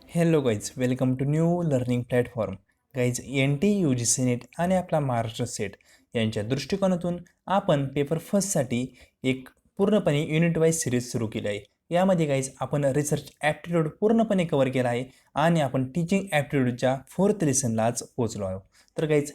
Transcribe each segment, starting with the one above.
Hello guys, welcome to new learning platform. Guys, NTA UGC net आणि आपला Maharashtra set यांच्या दृष्टिकोनातून आपण पेपर फर्स्टसाठी एक पूर्णपणे युनिट वाईज सिरीज सुरू केली आहे. यामध्ये गाईज आपण रिसर्च ॲप्टिट्यूड पूर्णपणे कवर केला आहे आणि आपण टीचिंग ॲप्टिट्यूडच्या 4th लेसनला आज पोहोचलो आहोत. तर गाईज,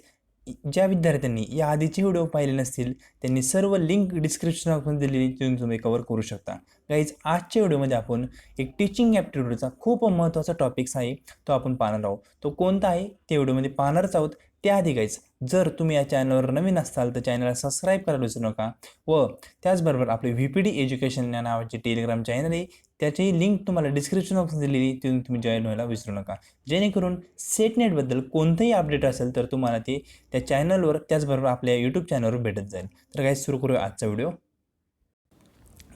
ज्या विद्यार्थ्यांनी या आधीचे व्हिडिओ पाहिले नसतील त्यांनी सर्व लिंक डिस्क्रिप्शनमध्ये दिलेली तुम्ही कवर करू शकता. गाईज, आजच्या व्हिडिओमध्ये आपण एक टीचिंग ॲप्टिट्यूडचा खूप महत्त्वाचा टॉपिक्स आहे तो आपण पाहणार आहोत. तो कोणता आहे ते व्हिडिओमध्ये पाहणारच आहोत. त्याआधी गाईज, जर तुम्ही या चॅनलवर नवीन असाल तर चॅनलला सबस्क्राईब करायला विसरू नका व त्याचबरोबर आपले VPD एज्युकेशन या नावाचे टेलिग्राम चॅनल आहे, त्याची लिंक तुम्हाला डिस्क्रिप्शन बॉक्समध्ये दिलेली तिथून तुम्ही जॉईन व्हायला विसरू नका, जेणेकरून सेटनेटबद्दल कोणतंही अपडेट असेल तर तुम्हाला ते त्या चॅनलवर त्याचबरोबर आपल्या यूट्यूब चॅनलवर भेटत जाईल. तर गाईज, सुरू करूया आजचा व्हिडिओ.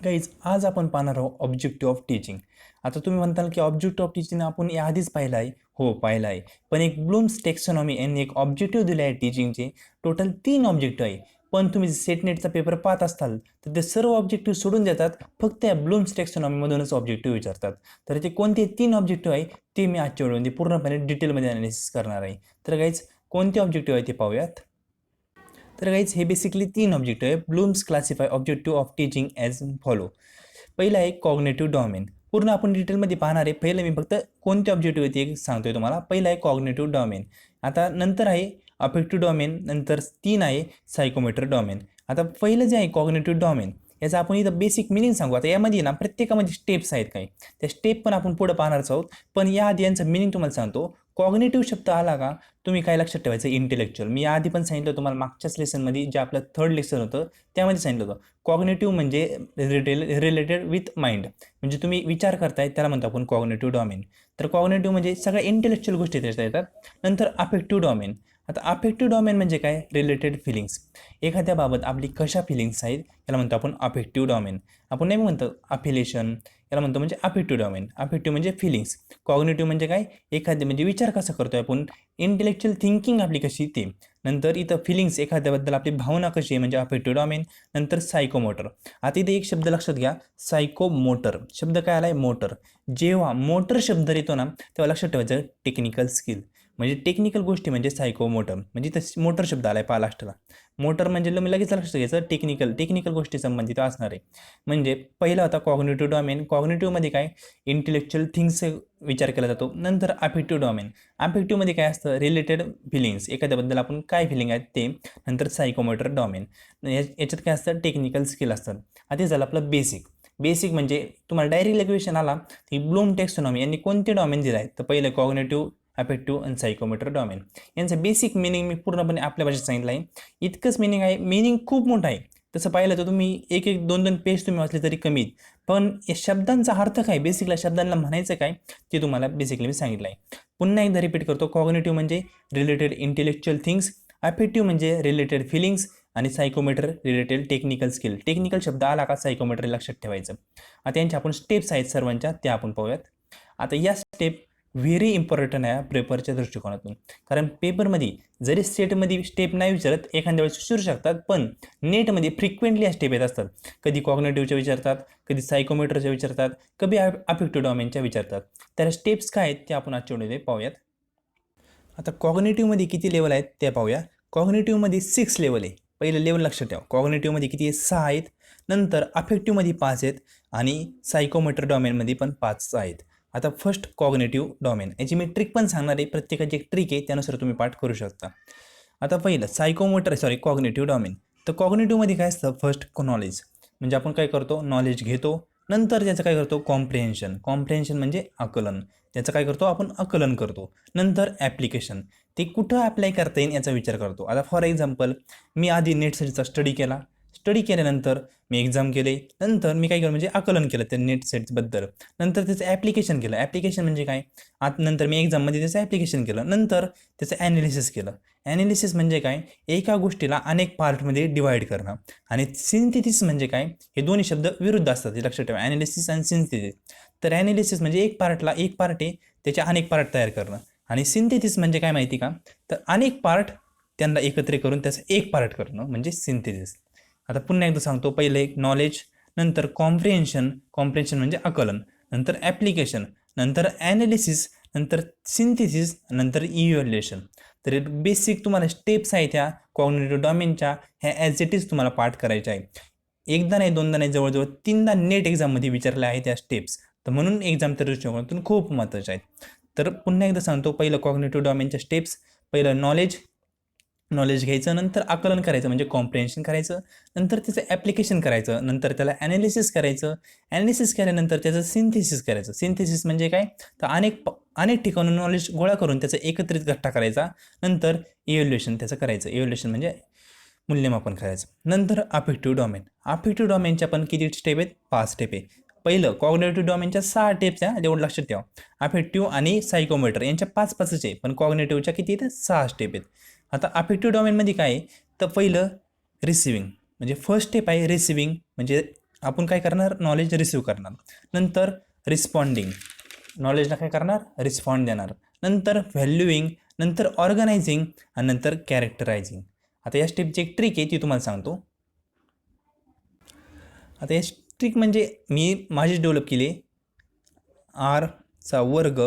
गाईज, आज आपण पाहणार आहोत ऑब्जेक्टिव्ह ऑफ टीचिंग. आता तुम्ही म्हणताल की ऑब्जेक्टिव्ह ऑफ टीचिंग आपण याआधीच पाहिलं आहे. हो, पाहिलं आहे, पण एक ब्लूम्स टेक्सॉनॉमी यांनी एक ऑब्जेक्टिव्ह दिले आहे टीचिंगचे. टोटल 3 ऑब्जेक्टिव्ह आहे, पण तुम्ही सेटनेटचा पेपर पाहत असाल तर ते सर्व ऑब्जेक्टिव्ह सोडून देतात, फक्त या ब्लूम्स टेक्सॉनॉमीमधूनच ऑब्जेक्टिव्ह विचारतात. तर ते कोणते 3 ऑब्जेक्टिव्ह आहे ते मी आजच्या व्हिडिओमध्ये पूर्णपणे डिटेलमध्ये अनालिसिस करणार आहे. तर गाईज, कोणते ऑब्जेक्टिव्ह आहे ते पाहूयात. तर गाईज, हे बेसिकली 3 ऑब्जेक्टिव्ह आहे. Bloom's classify objective of teaching as follow. पहिला आहे कॉग्नेटिव्ह डॉमेन. पूर्ण आपण डिटेलमध्ये पाहणार आहे. पहिलं मी फक्त कोणते ऑब्जेक्टिव्ह आहे ते सांगतोय तुम्हाला. पहिलं आहे कॉग्नेटिव्ह डॉमेन, आता नंतर आहे अफेक्टिव्ह डॉमेन, नंतर 3 आहे सायकोमोटर डॉमेन. आता पहिलं जे आहे कॉग्नेटिव्ह डॉमेन, याचा आपण इथं बेसिक मिनिंग सांगू. आता यामध्ये ना प्रत्येकामध्ये स्टेप्स आहेत काही, त्या स्टेप पण आपण पुढे पाहणारच आहोत, पण याआधी यांचं मिनिंग तुम्हाला सांगतो. कॉग्नेटिव्ह शब्द आला का तुम्ही काय लक्षात ठेवायचं, इंटेलेक्च्युअल. मी आधी पण सांगितलं तुम्हाला मागच्याच लेसनमध्ये, जे आपलं 3rd लेसन होतं त्यामध्ये सांगितलं होतं. कॉग्नेटिव्ह म्हणजे रिलेटेड विथ माइंड, म्हणजे तुम्ही विचार करताय त्याला म्हणतो आपण कॉग्नेटिव्ह डॉमेन. तर कॉग्नेटिव्ह म्हणजे सगळ्या इंटेलेक्च्युअल गोष्टी त्याच्यात येतात. नंतर अफेक्टिव्ह डॉमेन. आता अफेक्टिव्ह डॉमेन म्हणजे काय, रिलेटेड फिलिंग्स. एखाद्याबाबत आपली कशा फिलिंग्स आहेत याला म्हणतो आपण अफेक्टिव्ह डॉमेन. आपण नेहमी म्हणतो अफिलेशन, याला म्हणतो म्हणजे अफेक्टिव्ह डॉमेन. अफेक्टिव्ह म्हणजे फिलिंग्स. कॉग्नेटिव्ह म्हणजे काय, एखादे म्हणजे विचार कसा करतोय आपण, इंटेलेक्च्युअल थिंकिंग आपली कशी ते. नंतर इथं फिलिंग्स, एखाद्याबद्दल आपली भावना कशी आहे म्हणजे अफेक्टिव्ह डॉमेन. नंतर सायकोमोटर. आता इथे एक शब्द लक्षात घ्या, सायकोमोटर शब्द काय आला आहे, मोटर. जेव्हा मोटर शब्द येतो ना तेव्हा लक्षात ठेवायचं टेक्निकल स्किल, म्हणजे टेक्निकल गोष्टी म्हणजे सायकोमोटर. म्हणजे इथं मोटर शब्द आला आहे पहा लास्टला. मोटर म्हणजे मी लगेच लक्षात घ्यायचं टेक्निकल गोष्टी संबंधित असणार आहे. म्हणजे पहिला होता कॉग्नेटिव्ह डॉमेन. कॉग्नेटिव्हमध्ये काय, इंटेलेक्च्युअल थिंग्स विचार केला जातो. नंतर अफेक्टिव्ह डॉमेन. अफेक्टिव्हमध्ये काय असतं, रिलेटेड फिलिंग्स, एखाद्याबद्दल आपण काय फिलिंग आहेत ते. नंतर सायकोमोटर डॉमेन, याच्यात काय असतं, टेक्निकल स्किल असतात. आता झालं आपलं बेसिक म्हणजे तुम्हाला डायरेक्ट क्वेश्चन आला की ब्लूम टेक्सॉनॉमी यांनी कोणते डॉमेन दिले आहेत, तर पहिलं कॉग्नेटिव्ह, अफेक्टिव्ह आणि सायकोमोटर डॉमेन. यांचं बेसिक मिनिंग मी पूर्णपणे आपल्या भाषेत सांगितलं आहे. इतकंच मिनिंग आहे, मिनिंग खूप मोठं आहे. तसं पाहिलं तर तुम्ही एक 2 पेज तुम्ही वाचले तरी कमी. पण या शब्दांचा अर्थ काय, बेसिकला शब्दांना म्हणायचं काय ते तुम्हाला बेसिकली मी सांगितलं आहे. पुन्हा एकदा रिपीट करतो. कॉग्नेटिव्ह म्हणजे रिलेटेड इंटेलेक्च्युअल थिंग्स, अफेक्टिव्ह म्हणजे रिलेटेड फिलिंग्स आणि सायकोमेटर रिलेटेड टेक्निकल स्किल. टेक्निकल शब्द आला का सायकोमेटर लक्षात ठेवायचं. आता यांच्या आपण स्टेप्स आहेत सर्वांच्या, त्या आपण पाहूयात. आता या स्टेप व्हेरी इम्पॉर्टंट आहे पेपरच्या दृष्टिकोनातून, कारण पेपरमध्ये जरी स्टेटमध्ये स्टेप नाही विचारत, एखाद्या वेळेस विचारू शकतात, पण नेटमध्ये फ्रिक्वेंटली या स्टेप येत असतात. कधी कॉग्नेटिव्हच्या विचारतात, कधी सायकोमेटरच्या विचारतात, कधी अफेक्टिव्ह डॉमेनच्या विचारतात. तर स्टेप्स काय आहेत ते आपण आजच्या व्हिडिओमध्ये पाहूयात. आता कॉग्नेटिव्हमध्ये किती लेवल आहेत ते पाहूया. कॉग्नेटिव्हमध्ये 6 लेवल आहे. पहिलं लेवल लक्षात ठेवा, कॉग्नेटिव्हमध्ये किती आहे, 6 आहेत. नंतर अफेक्टिव्हमध्ये 5 आहेत आणि सायकोमोटर डॉमेनमध्ये पण 5 आहेत. आता फर्स्ट कॉग्नेटिव्ह डॉमेन, याची मी ट्रिक पण सांगणार आहे. प्रत्येकाची एक ट्रिक आहे, त्यानुसार तुम्ही पाठ करू शकता. आता पहिलं कॉग्नेटिव्ह डॉमेन. तर कॉग्नेटिव्हमध्ये काय असतं, फर्स्ट नॉलेज, म्हणजे आपण काय करतो, नॉलेज घेतो. नंतर त्याचं काय करतो, कॉम्प्रिहेन्शन म्हणजे आकलन, त्याचं काय करतो आपण, आकलन करतो. नंतर ॲप्लिकेशन, ते कुठं अप्लाय करता येईल याचा विचार करतो. आता फॉर एक्झाम्पल, मी आधी नेटसेटचा स्टडी केल्यानंतर मी एक्झाम केले, नंतर मी काय केलं म्हणजे आकलन केलं त्या नेट सेट्सबद्दल. नंतर त्याचं ॲप्लिकेशन केलं. ॲप्लिकेशन म्हणजे काय, नंतर मी एक्झाममध्ये त्याचं ॲप्लिकेशन केलं. नंतर त्याचं ॲनालिसिस केलं. ॲनालिसिस म्हणजे काय, एका गोष्टीला अनेक पार्टमध्ये डिवाईड करणं. आणि सिंथेसिस म्हणजे काय, हे दोन्ही शब्द विरुद्ध असतात, हे लक्षात ठेवा, ॲनालिसिस आणि सिंथेसिस. तर ॲनालिसिस म्हणजे एक पार्ट आहे त्याचे अनेक पार्ट तयार करणं. आणि सिंथेसिस म्हणजे काय माहिती का, तर अनेक पार्ट त्यांना एकत्र करून त्याचं एक पार्ट करणं म्हणजे सिंथेसिस. आता पुन्हा एकदा सांगतो, पहिले एक नॉलेज, नंतर कॉम्प्रिहेन्शन म्हणजे आकलन, नंतर ॲप्लिकेशन, नंतर ॲनालिसिस, नंतर सिंथेसिस, नंतर इव्हॅल्युएशन. तर बेसिक तुम्हाला स्टेप्स आहेत त्या कॉग्निटिव्ह डोमेनच्या, ह्या ॲज इट इज तुम्हाला पाठ करायच्या आहे. एकदा नाही, दोनदा नाही, जवळजवळ 3दा नेट एक्झाममध्ये विचारल्या आहेत त्या स्टेप्स. तर म्हणून एक्झामच्या दृष्टिकोनातून खूप महत्त्वाच्या आहेत. तर पुन्हा एकदा सांगतो, पहिलं कॉग्निटिव्ह डोमेनच्या स्टेप्स. पहिलं नॉलेज घ्यायचं, नंतर आकलन करायचं म्हणजे कॉम्प्रिहेन्शन करायचं, नंतर त्याचं ॲप्लिकेशन करायचं, नंतर त्याला ॲनालिसिस करायचं, ॲनालिसिस केल्यानंतर त्याचं सिंथेसिस करायचं. सिंथेसिस म्हणजे काय, तर अनेक ठिकाणून नॉलेज गोळा करून त्याचा एकत्रित गठ्ठा करायचा, नंतर इव्हॅल्युएशन त्याचं करायचं. इव्हॅल्युएशन म्हणजे मूल्यमापन करायचं. नंतर अफेक्टिव्ह डोमेन. अफेक्टिव्ह डोमेनच्या पण किती स्टेप आहेत, 5 स्टेप आहे. पहिलं कॉग्निटिव्ह डोमेनच्या 6 स्टेप्स आहे, एवढं लक्षात ठेवा. अफेक्टिव्ह आणि सायकोमोटर यांच्या 5-5च आहे, पण कॉग्निटिव्हच्या किती आहेत, 6 स्टेप आहेत. आता अफेक्टिव्ह डोमेनमध्ये काय आहे, तर पहिलं रिसिविंग म्हणजे फर्स्ट स्टेप आहे रिसिविंग, म्हणजे आपण काय करणार, नॉलेज रिसिव्ह करणार. नंतर रिस्पॉन्डिंग, नॉलेजला काय करणार, रिस्पॉन्ड देणार. नंतर व्हॅल्युईंग, नंतर ऑर्गनायझिंग आणि नंतर कॅरेक्टरायझिंग. आता या स्टेपची एक ट्रिक आहे ती तुम्हाला सांगतो. आता या ट्रिक म्हणजे मी माझीच डेव्हलप केली, आरचा वर्ग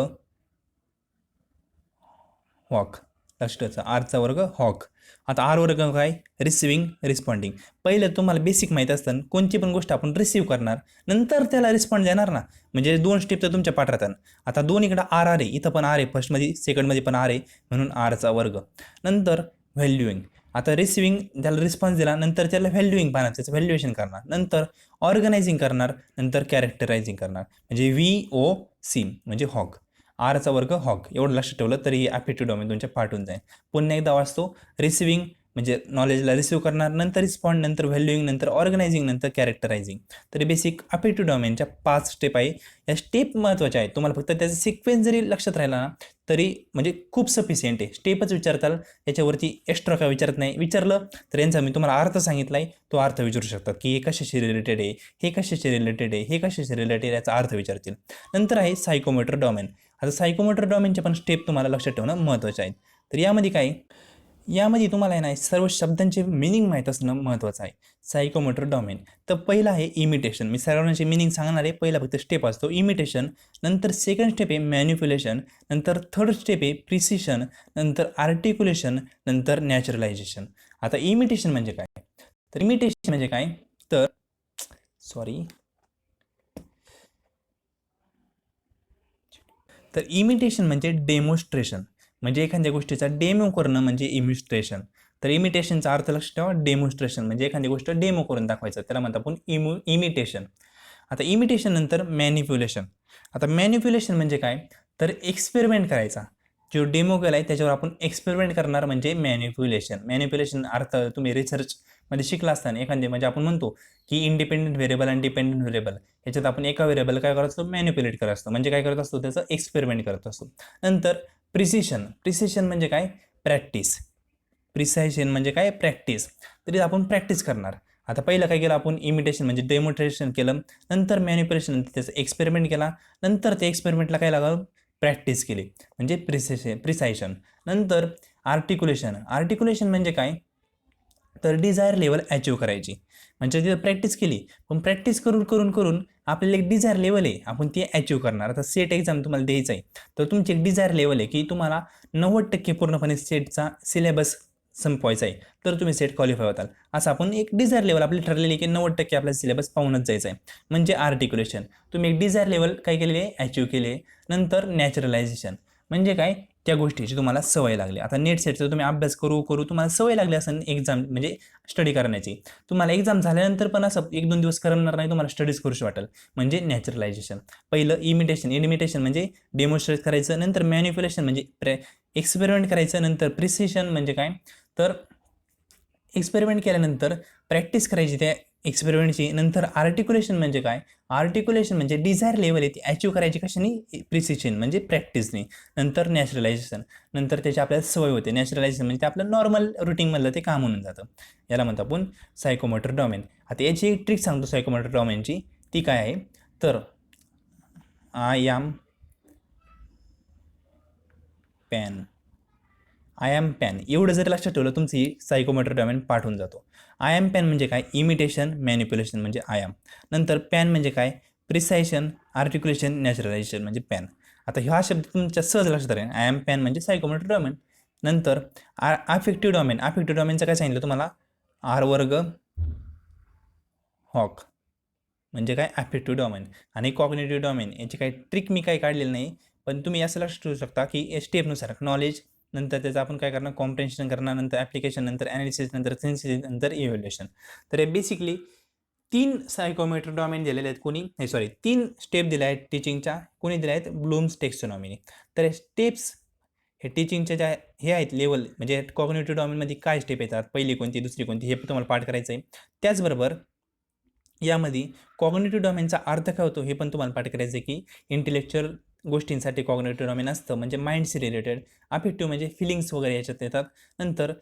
हॉक, लक्षात आरचा वर्ग हॉक. आता आर वर्ग काय, रिसिविंग, रिस्पॉन्डिंग. पहिलं तुम्हाला बेसिक माहीत असतं, कोणती पण गोष्ट आपण रिसिव्ह करणार, नंतर त्याला रिस्पॉन्ड देणार ना, म्हणजे 2 स्टेप तर तुमच्या पाठ राहतात. आता 2 इकडं आर आहे, इथं पण आर आहे, फर्स्टमध्ये सेकंडमध्ये पण आर आहे, म्हणून आरचा वर्ग. नंतर व्हॅल्युईंग, आता रिसिविंग त्याला रिस्पॉन्स दिला, नंतर त्याला व्हॅल्युईंग पाहणार, त्याचं व्हॅल्युएशन करणार, नंतर ऑर्गनायझिंग करणार, नंतर कॅरेक्टरायझिंग करणार, म्हणजे VOC म्हणजे हॉक. आरचा वर्ग हॉक. एवढं लक्षात ठेवलं तरी ॲप्टिट्यूड डोमेन तुमच्या पाठ होऊन जाईल. पुन्हा एकदा वाचतो, रिसिविंग म्हणजे नॉलेजला रिसिव्ह करणार, नंतर रिस्पॉन्ड, नंतर व्हॅल्युईंग, नंतर ऑर्गनायझिंग, नंतर कॅरेक्टरायझिंग. तरी बेसिक ॲप्टिट्यूड डोमेनच्या 5 स्टेप आहे. या स्टेप महत्त्वाच्या आहेत. तुम्हाला फक्त त्याचा सिक्वेन्स जरी लक्षात राहिला ना, तरी म्हणजे खूप सफिशियंट आहे. स्टेपच विचारताल, याच्यावरती एक्स्ट्रा काय विचारत नाही. विचारलं तर यांचा मी तुम्हाला अर्थ सांगितला आहे, तो अर्थ विचारू शकतात की हे कशाशी रिलेटेड आहे, हे कशाशी रिलेटेड आहे, हे कशाशी रिलेटेड, याचा अर्थ विचारतील. नंतर आहे सायकोमोटर डोमेन. आता सायकोमोटर डोमेनचे पण स्टेप तुम्हाला लक्षात ठेवणं महत्त्वाचे आहेत. तर यामध्ये काय, यामध्ये तुम्हाला आहे ना सर्व शब्दांचे मिनिंग माहीत असणं महत्त्वाचं आहे. Psychomotor domain. तर पहिलं आहे इमिटेशन. मी सर्वांचे मिनिंग सांगणार आहे. पहिला फक्त स्टेप असतो इमिटेशन, नंतर सेकंड स्टेप आहे मॅन्युप्युलेशन, नंतर थर्ड स्टेप आहे प्रिसिशन, नंतर आर्टिक्युलेशन, नंतर नॅचरलायझेशन. आता इमिटेशन म्हणजे काय, तर इमिटेशन म्हणजे काय, तर इमिटेशन म्हणजे डेमॉन्स्ट्रेशन, म्हणजे एखाद्या गोष्टीचा डेमो करणं म्हणजे इमिटेशन. तर इमिटेशनचा अर्थ लक्षात ठेवा, डेमॉन्स्ट्रेशन म्हणजे एखादी गोष्ट डेमो करून दाखवायचं, त्याला म्हणतात आपण इमिटेशन. आता इमिटेशन नंतर मॅनिप्युलेशन. आता मॅनिप्युलेशन म्हणजे काय, तर एक्सपेरिमेंट करायचा. जो डेमो केला आहे त्याच्यावर आपण एक्सपेरिमेंट करणार म्हणजे मॅनिप्युलेशन. मॅनिप्युलेशन अर्थ तुम्ही रिसर्चमध्ये शिकला असताना एखादे, म्हणजे आपण म्हणतो की इंडिपेंडेंट व्हेरिएबल आणि डिपेंडेंट व्हेरिएबल, याच्यात आपण एका व्हेरिएबल काय करत असतो, मॅनिप्युलेट करत असतो, म्हणजे काय करत असतो, त्याचं एक्सपेरिमेंट करत असतो. नंतर प्रिसिशन म्हणजे काय, प्रॅक्टिस. प्रिसायशन म्हणजे काय, प्रॅक्टिस. तरी आपण प्रॅक्टिस करणार. आता पहिलं काय केलं आपण, इमिटेशन म्हणजे डेमॉन्स्ट्रेशन केलं, नंतर मॅनिप्युलेशन त्याचं एक्सपेरिमेंट केला, नंतर त्या एक्सपेरिमेंटला काय लागलं, प्रॅक्टिस केली म्हणजे प्रिसायशन. नंतर आर्टिक्युलेशन म्हणजे काय, तर डिझायर लेवल अचीव करायची, म्हणजे तिथं प्रॅक्टिस केली, पण प्रॅक्टिस करून आपल्याला एक डिझायर लेवल आहे, आपण ती अचीव करणार. आता सेट एक्झाम तुम्हाला द्यायचं आहे, तर तुमची एक डिझायर लेवल आहे की तुम्हाला 90% पूर्णपणे सेटचा सिलेबस संपवायचा आहे, तर तुम्ही सेट क्वालिफाय होताल. असं आपण एक डिझायर लेवल आपली ठरलेली की 90% आपला सिलेबस पाहूनच जायचं आहे, म्हणजे आर्टिक्युलेशन. तुम्ही एक डिझायर लेवल काय केलेली आहे, अचीव केली आहे. नंतर नॅचरलायझेशन म्हणजे काय, त्या गोष्टीची तुम्हाला सवय लागली. आता नेट सेटचा तुम्ही अभ्यास करू तुम्हाला सवय लागली असेल एक्झाम म्हणजे स्टडी करण्याची, तुम्हाला एक्झाम झाल्यानंतर पण असं 1-2 दिवस करणार नाही, तुम्हाला स्टडीज करूशी वाटेल, म्हणजे नॅचरलायझेशन. पहिलं इमिटेशन म्हणजे डेमॉन्स्ट्रेट करायचं, नंतर मॅनिप्युलेशन म्हणजे एक्सपेरिमेंट करायचं, नंतर प्रिसिशन म्हणजे काय, तर एक्सपेरिमेंट केल्यानंतर प्रॅक्टिस करायची त्या एक्सपेरिमेंटची. नंतर आर्टिक्युलेशन म्हणजे काय, आर्टिक्युलेशन म्हणजे डिझायर लेवल आहे ती अचीव करायची कशाने, प्रिसिशन म्हणजे प्रॅक्टिसने. नंतर नॅचरलायझेशन, नंतर त्याची आपल्याला सवय होते. नॅचरलायझेशन म्हणजे ते आपलं नॉर्मल रुटीनमधलं ते काम होऊन जातं, याला म्हणतो आपण सायकोमोटर डोमेन. आता याची एक ट्रिक सांगतो सायकोमोटर डोमेनची, ती काय आहे, तर आय एम पॅन एवढं जरी लक्षात ठेवलं, तुमची सायकोमोटर डोमेन पाठ होऊन जातो. आय एम पॅन म्हणजे काय, इमिटेशन, मॅनिप्युलेशन म्हणजे आय एम. नंतर पॅन म्हणजे काय, प्रिसायशन, आर्टिक्युलेशन, नॅचरलायझेशन म्हणजे पॅन. आता हा शब्द तुमच्या सहज लक्षात राहील. आय एम पॅन म्हणजे सायकोमोटर डोमेन. नंतर अफेक्टिव्ह डोमेन. अफेक्टिव्ह डोमेनचं काय सांगितलं तुम्हाला, आर वर्ग हॉक म्हणजे काय अफेक्टिव्ह डोमेन. आणि कॉग्निटिव्ह डोमेन याची काही ट्रिक मी काही काढलेली नाही, पण तुम्ही असं लक्षात ठेवू शकता की स्टेपनुसार नॉलेज, नंतर त्याचं आपण काय करणार, कॉम्प्रेन्शन करणार, नंतर ॲप्लिकेशन, नंतर ॲनालिसिस, नंतर सिन्सिस, नंतर इव्हॅल्युएशन. तर हे बेसिकली 3 सायकोमेट्र डोमेन दिलेले आहेत. कोणी, हे सॉरी 3 स्टेप दिल्या आहेत टीचिंगच्या. कोणी दिल्या आहेत, ब्लूम्स टेक्सोनॉमीने. तर हे स्टेप्स हे टीचिंगच्या ज्या हे आहेत लेवल, म्हणजे कॉग्निटिव्ह डोमेनमध्ये काय स्टेप येतात, पहिली कोणती, दुसरी कोणती, हे तुम्हाला पाठ करायचं आहे. त्याचबरोबर यामध्ये कॉग्निटिव्ह डोमेनचा अर्थ काय होतो हे पण तुम्हाला पाठ करायचं आहे, की इंटेलेक्च्युअल गोष्टींसाठी कॉग्निटिव्ह डोमेन असतं, म्हणजे माइंडशी रिलेटेड. अफेक्टिव्ह म्हणजे फिलिंग्स वगैरे याच्यात येतात. नंतर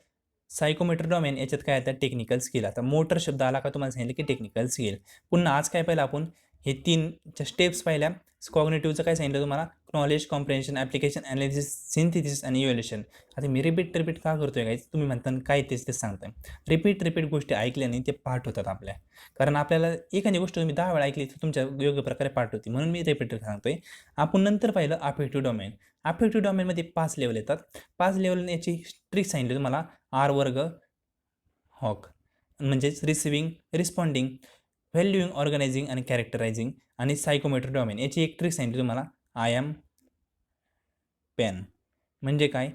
सायकोमेट्र डोमेन याच्यात काय येतात, टेक्निकल स्किल. आता मोटर शब्द आला का तुम्हाला सांगितलं की टेक्निकल स्किल. पुन्हा आज काय पाहिलं आपण, हे 3च्या स्टेप्स पाहिल्या. कॉग्निटिव्हचं काय सांगितलं तुम्हाला, knowledge, comprehension, application, analysis, synthesis आणि इव्हॅल्युएशन. आता मी रिपीट का करतोय गाईज, तुम्ही म्हणता काय तेच सांगताय. रिपीट गोष्टी ऐकल्याने ते पाठ होतात आपल्या. कारण आपल्याला एखादी गोष्ट तुम्ही 10 वेळा ऐकली तर तुमच्या योग्य प्रकारे पाठ होती, म्हणून मी रिपीट सांगतोय. आपण नंतर पाहिलं अफेक्टिव्ह डोमेन. अफेक्टिव्ह डोमेनमध्ये 5 लेवल येतात. 5 लेवल याची ट्रिक सांगितली तुम्हाला, आर वर्ग हॉक म्हणजेच रिसिव्हिंग, रिस्पॉन्डिंग, व्हॅल्यूइंग, ऑर्गनायझिंग आणि कॅरेक्टरायझिंग. आणि सायकोमेट्र डोमेन याची एक ट्रिक सांगितली तुम्हाला, आय एम पेन म्हणजे काय,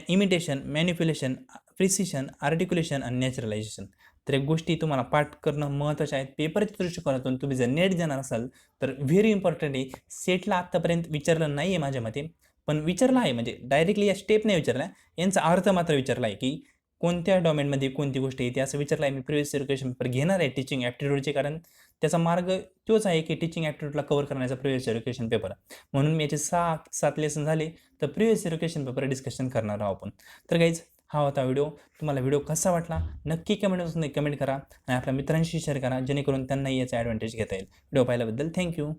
इमिटेशन, मॅनिप्युलेशन, प्रिसिशन, आर्टिक्युलेशन आणि नॅचरलायझेशन. तर एक गोष्टी तुम्हाला पाठ करणं महत्त्वाचे आहेत. पेपरच्या दृष्टिकोनातून तुम्ही जर नेट देणार असाल तर व्हेरी इम्पॉर्टंट आहे. सेटला आत्तापर्यंत विचारलं नाही आहे माझ्या मते, पण विचारलं आहे, म्हणजे डायरेक्टली या स्टेप नाही विचारला, यांचा अर्थ मात्र विचारला आहे, की कोणत्या डोमेनमध्ये कोणती गोष्ट येते असं विचारलं आहे. मी प्रिव्हियस एज्युकेशन पेपर घेणार आहे टीचिंग ॲप्टिट्यूडचे, कारण त्याचा मार्ग तोच आहे की टीचिंग ॲप्टिट्यूडला कव्हर करण्याचा प्रिव्हियस एज्युकेशन पेपर. म्हणून मी याचे 6-7 लेसन झाले तर प्रिव्हियस एज्युकेशन पेपर डिस्कशन करणार आहोत आपण. तर गाईज, हा होता व्हिडिओ. तुम्हाला व्हिडिओ कसा वाटला नक्की कमेंट करा आणि आपल्या मित्रांशी शेअर करा, जेणेकरून त्यांनाही याचा ॲडव्हान्टेज घेता येईल. व्हिडिओ पाहिल्याबद्दल थँक्यू.